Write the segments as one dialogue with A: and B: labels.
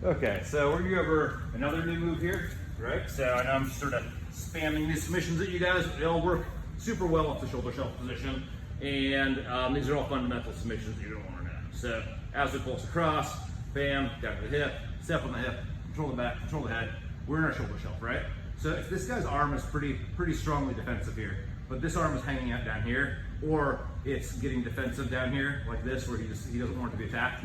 A: Okay, so we're gonna go over another new move here, right? So I know I'm just sort of spamming these submissions at you guys. They all work super well off the shoulder shelf position. And these are all fundamental submissions that you're gonna wanna know. So as we pulse across, bam, down to the hip, step on the hip, control the back, control the head. We're in our shoulder shelf, right? So if this guy's arm is pretty strongly defensive here, but this arm is hanging out down here, or it's getting defensive down here, like this, where he doesn't want it to be attacked,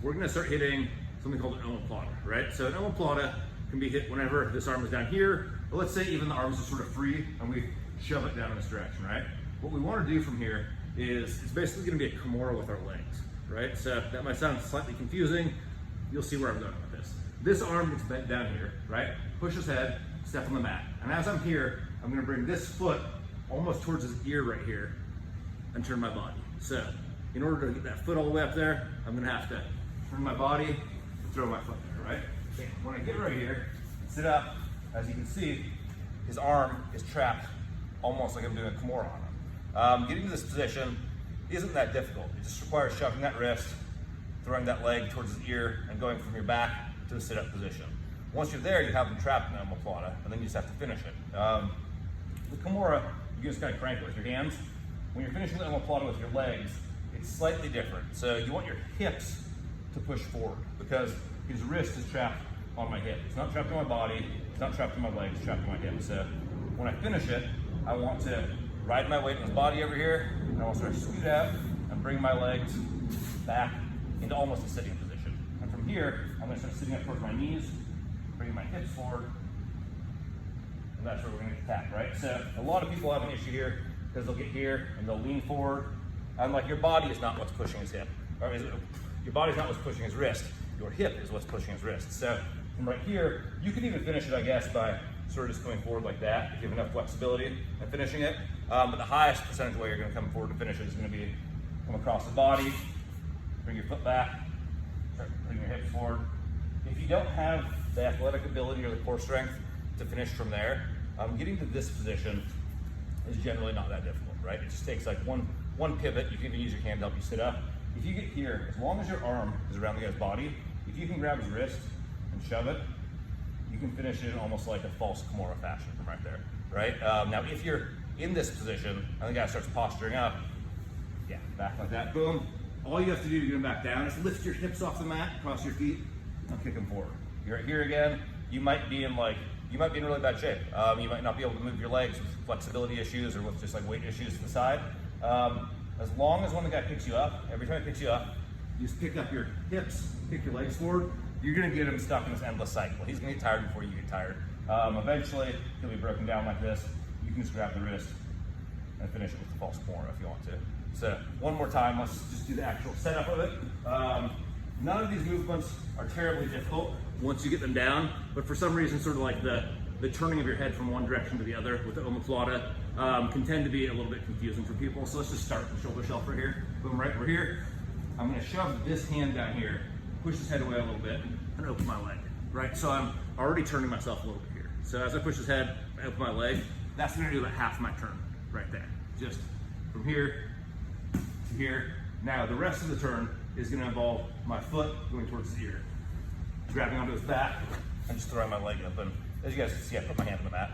A: we're gonna start hitting something called an omoplata, right? So an omoplata can be hit whenever this arm is down here, or let's say even the arms are sort of free and we shove it down in this direction, right? What we wanna do from here is, it's basically gonna be a Kimura with our legs, right? So that might sound slightly confusing. You'll see where I'm going with this. This arm gets bent down here, right? Push his head, step on the mat. And as I'm here, I'm gonna bring this foot almost towards his ear right here and turn my body. So in order to get that foot all the way up there, I'm gonna have to turn my body and throw my foot there, right? Okay. When I get right here, sit up, as you can see, his arm is trapped almost like I'm doing a Kimura on him. Getting to this position isn't that difficult. It just requires shoving that wrist, throwing that leg towards his ear, and going from your back to the sit-up position. Once you're there, you have him trapped in the omoplata, and then you just have to finish it. With Kimura, you can just kind of crank it with your hands. When you're finishing the omoplata with your legs, it's slightly different. So you want your hips to push forward, because his wrist is trapped on my hip. It's not trapped in my body, it's not trapped in my legs, it's trapped in my hip. So when I finish it, I want to ride my weight in his body over here, and I want to start to scoot out and bring my legs back into almost a sitting position. And from here, I'm going to start sitting up towards my knees, bringing my hips forward, and that's where we're going to attack, right? So a lot of people have an issue here because they'll get here and they'll lean forward, and like your body is not what's pushing his hip, or your body's not what's pushing his wrist. Your hip is what's pushing his wrist. So from right here, you can even finish it, I guess, by sort of just going forward like that if you have enough flexibility and finishing it. But the highest percentage way you're going to come forward to finish it is going to be come across the body, bring your foot back, start putting your hips forward. If you don't have the athletic ability or the core strength to finish from there, getting to this position is generally not that difficult, right? It just takes like one pivot. You can even use your hand to help you sit up. If you get here, as long as your arm is around the guy's body, if you can grab his wrist and shove it, you can finish it in almost like a false Kimura fashion from right there, right? Now, if you're in this position and the guy starts posturing up, yeah, back like that, boom. All you have to do to get him back down is lift your hips off the mat, cross your feet, and kick him forward. You're right here again. You might be in really bad shape. You might not be able to move your legs with flexibility issues or with just like weight issues to the side. As long as when the guy picks you up, every time he picks you up, you just pick up your hips, kick your legs forward, you're gonna get him stuck in this endless cycle. He's gonna get tired before you get tired. Eventually, he'll be broken down like this. You can just grab the wrist and finish it with the false Kimura if you want to. So one more time, let's just do the actual setup of it. None of these movements are terribly difficult once you get them down, but for some reason, sort of like the turning of your head from one direction to the other with the omoplata can tend to be a little bit confusing for people. So let's just start with the shoulder shelf right here. Boom, right, we're here. I'm gonna shove this hand down here, push his head away a little bit, and open my leg, right? So I'm already turning myself a little bit here. So as I push his head, I open my leg, that's gonna do about half my turn right there. Just from here to here. Now the rest of the turn is gonna involve my foot going towards his ear, grabbing onto his back, and just throwing my leg up. And as you guys can see, I put my hand on the mat.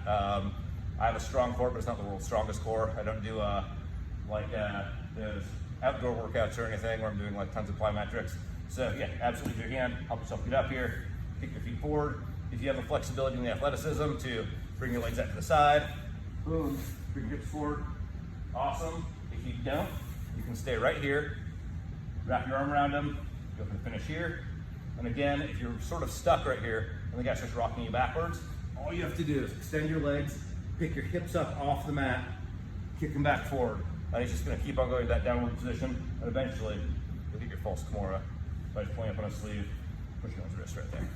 A: I have a strong core, but it's not the world's strongest core. I don't do those outdoor workouts or anything where I'm doing like tons of plyometrics. So yeah, absolutely use your hand, help yourself get up here, kick your feet forward. If you have the flexibility and the athleticism to bring your legs out to the side, boom, bring your hips forward, awesome. If you don't, you can stay right here, wrap your arm around him, go for the finish here. And again, if you're sort of stuck right here and the guy starts rocking you backwards, all you have to do is extend your legs, pick your hips up off the mat, kick them back forward. And he's just gonna keep on going to that downward position, and eventually you'll get your false Kimura by just pulling up on his sleeve, pushing on his wrist right there.